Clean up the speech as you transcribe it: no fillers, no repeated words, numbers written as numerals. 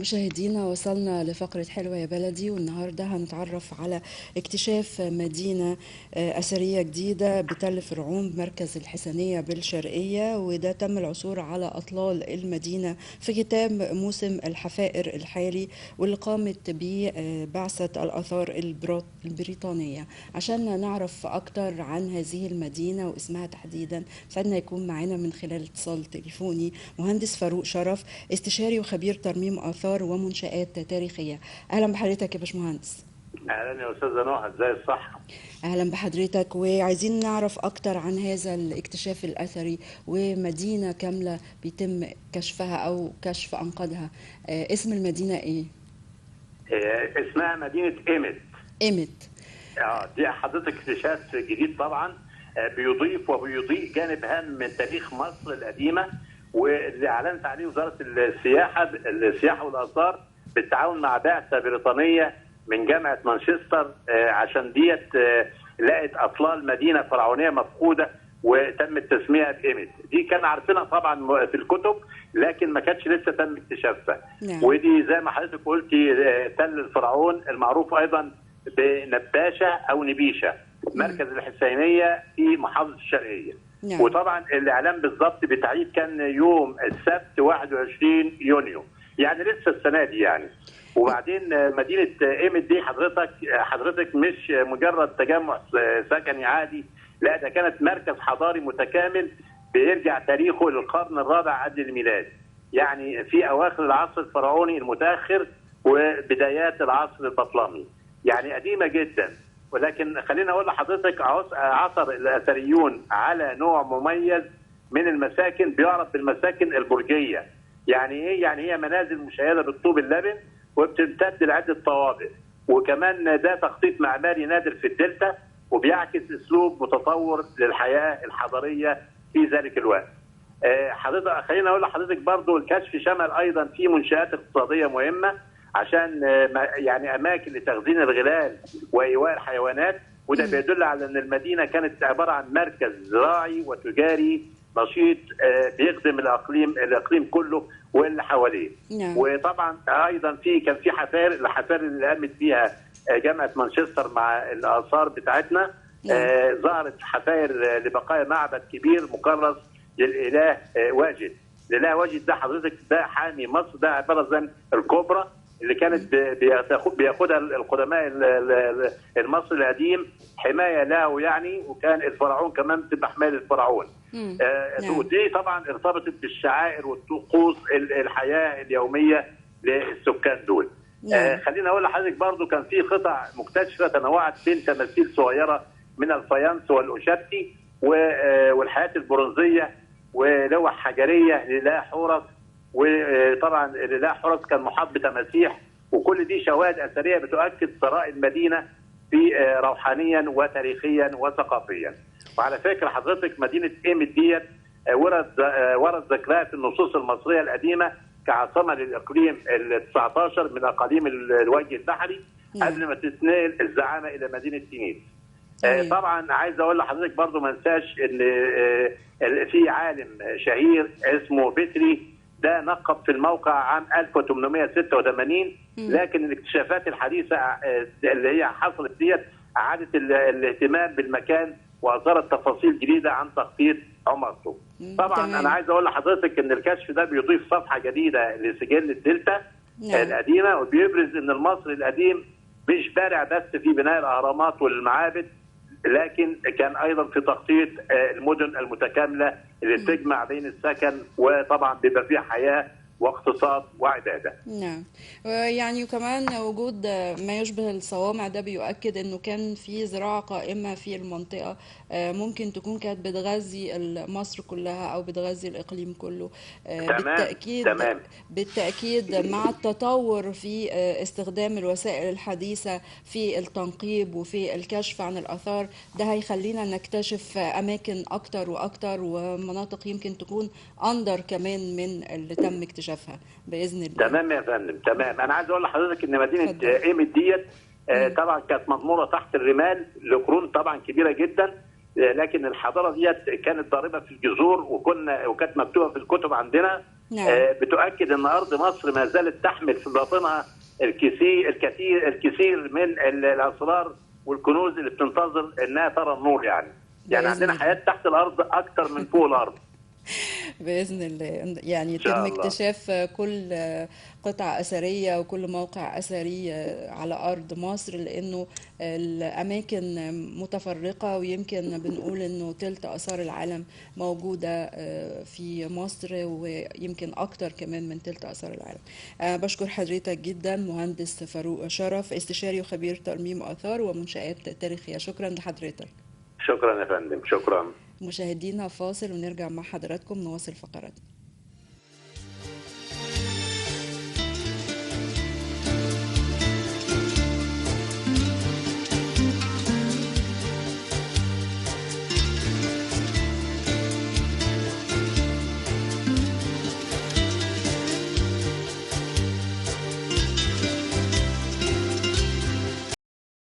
مشاهدينا، وصلنا لفقرة حلوة يا بلدي، والنهاردة هنتعرف على اكتشاف مدينة أثرية جديدة بتل فرعون بمركز الحسنية بالشرقية، وده تم العثور على أطلال المدينة في ختام موسم الحفائر الحالي واللي قامت به بعثة الآثار البريطانية. عشان نعرف أكتر عن هذه المدينة واسمها تحديدا، سعدنا يكون معنا من خلال اتصال تليفوني مهندس فاروق شرف، استشاري وخبير ترميم آثار ومنشآت تاريخية. أهلا بحضرتك يا باشمهندس. اهلا يا استاذه نوح، ازاي الصحه؟ أهلا بحضرتك، وعايزين نعرف أكتر عن هذا الاكتشاف الأثري ومدينة كاملة بيتم كشفها أو كشف أنقاضها. اسم المدينة إيه؟ اسمها مدينه ايمت. إيمت. دي حضرتك اكتشاف جديد طبعا، بيضيف وبيضيء جانب هام من تاريخ مصر القديمه، واللي اعلنت عليه وزاره السياحه والاثار بالتعاون مع بعثه بريطانيه من جامعه مانشستر، عشان ديت لقت اطلال مدينه فرعونيه مفقوده وتم التسميه بايمت. دي كان عارفينها طبعا في الكتب، لكن ما كانتش لسه تم اكتشافها. نعم. ودي زي ما حضرتك قلتي تل الفرعون المعروف ايضا بنباشه او نبيشه، مركز الحسينيه في محافظه الشرقيه. نعم. وطبعا الاعلان بالظبط بتاعيد كان يوم السبت 21 يونيو، يعني لسه السنه دي يعني. وبعدين مدينه ايمت دي حضرتك مش مجرد تجمع سكني عادي، لا ده كانت مركز حضاري متكامل بيرجع تاريخه للقرن الرابع قبل الميلاد، يعني في اواخر العصر الفرعوني المتاخر وبدايات العصر البطلمي، يعني قديمه جدا. ولكن خليني اقول لحضرتك، عثر الاثريون على نوع مميز من المساكن بيعرف بالمساكن البرجيه. يعني ايه؟ يعني هي منازل مشيده بالطوب اللبن وبتمتد لعده طوابق، وكمان ده تخطيط معماري نادر في الدلتا وبيعكس اسلوب متطور للحياه الحضاريه في ذلك الوقت. حضرتك خليني اقول لحضرتك برضو الكشف شمل ايضا في منشات اقتصاديه مهمه، عشان يعني اماكن لتخزين الغلال وايواء الحيوانات، وده بيدل على ان المدينه كانت عباره عن مركز زراعي وتجاري نشيط بيخدم الاقليم كله واللي حواليه. نعم. وطبعا ايضا كان في الحفائر اللي قامت بيها جامعه مانشستر مع الاثار بتاعتنا. ظهرت حفائر لبقايا معبد كبير مكرس للاله واجد. الاله واجد ده حضرتك ده حامي مصر، ده عباره زي الكبرى اللي كانت بياخدها القدماء المصري القديم حمايه له يعني، وكان الفرعون كمان بتبقى حمايه للفرعون. ودي طبعا ارتبطت بالشعائر والطقوس الحياه اليوميه للسكان دول. خليني اقول لحضرتك برضو كان في قطع مكتشفه تنوعت بين تماثيل صغيره من الفايانس والأوشبتي والحياه البرونزيه ولوح حجريه لله حورس، وطبعا الاله حورس كان محاط بتماسيح، وكل دي شواهد اثريه بتؤكد ثراء المدينه في روحانيا وتاريخيا وثقافيا. وعلى فكره حضرتك مدينه ايمت ديت ورد ذكرها في النصوص المصريه القديمه كعاصمه للاقليم ال19 من اقاليم الوجه البحري قبل ما تتنقل الزعامه الى مدينه تينيس. طبعا عايز اقول لحضرتك برضو ما انساش ان في عالم شهير اسمه بتري، ده نقب في الموقع عام 1886، لكن الاكتشافات الحديثه اللي هي حصلت ديت اعادت الاهتمام بالمكان واظهرت تفاصيل جديده عن تخطيط عمارته. طبعا انا عايز اقول لحضرتك ان الكشف ده بيضيف صفحه جديده لسجل الدلتا القديمه، وبيبرز ان المصري القديم مش بارع بس في بناء الاهرامات والمعابد، لكن كان ايضا في تخطيط المدن المتكامله اللي تجمع بين السكن وطبعا بيبقى فيها حياه واقتصاد وعباده. نعم. يعني وكمان وجود ما يشبه الصوامع ده بيؤكد انه كان في زراعه قائمه في المنطقه، ممكن تكون كانت بتغذي مصر كلها او بتغذي الاقليم كله. بالتاكيد مع التطور في استخدام الوسائل الحديثه في التنقيب وفي الكشف عن الاثار، ده هيخلينا نكتشف اماكن اكتر واكتر ومناطق يمكن تكون اندر كمان من اللي تم اكتشافها باذن الله. تمام يا فندم، تمام. انا عايز اقول لحضرتك ان مدينه ايمت ديت طبعا كانت مضموره تحت الرمال لقرون طبعا كبيره جدا، لكن الحضاره ديت كانت ضاربه في الجذور وكانت مكتوبه في الكتب عندنا نعم. بتؤكد ان ارض مصر ما زالت تحمل في باطنها الكثير من الاسرار والكنوز اللي بتنتظر انها ترى النور يعني عندنا حياه تحت الارض اكتر من فوق الارض. بإذن الله يعني يتم اكتشاف كل قطعة أثرية وكل موقع أثري على أرض مصر، لأنه الأماكن متفرقة، ويمكن بنقول أنه تلت آثار العالم موجودة في مصر، ويمكن أكتر كمان من تلت آثار العالم. بشكر حضرتك جدا مهندس فاروق شرف، استشاري وخبير ترميم آثار ومنشآت تاريخية. شكرا لحضرتك. شكرا يا فندم. شكرا. مشاهدينا فاصل ونرجع مع حضراتكم نواصل فقرات.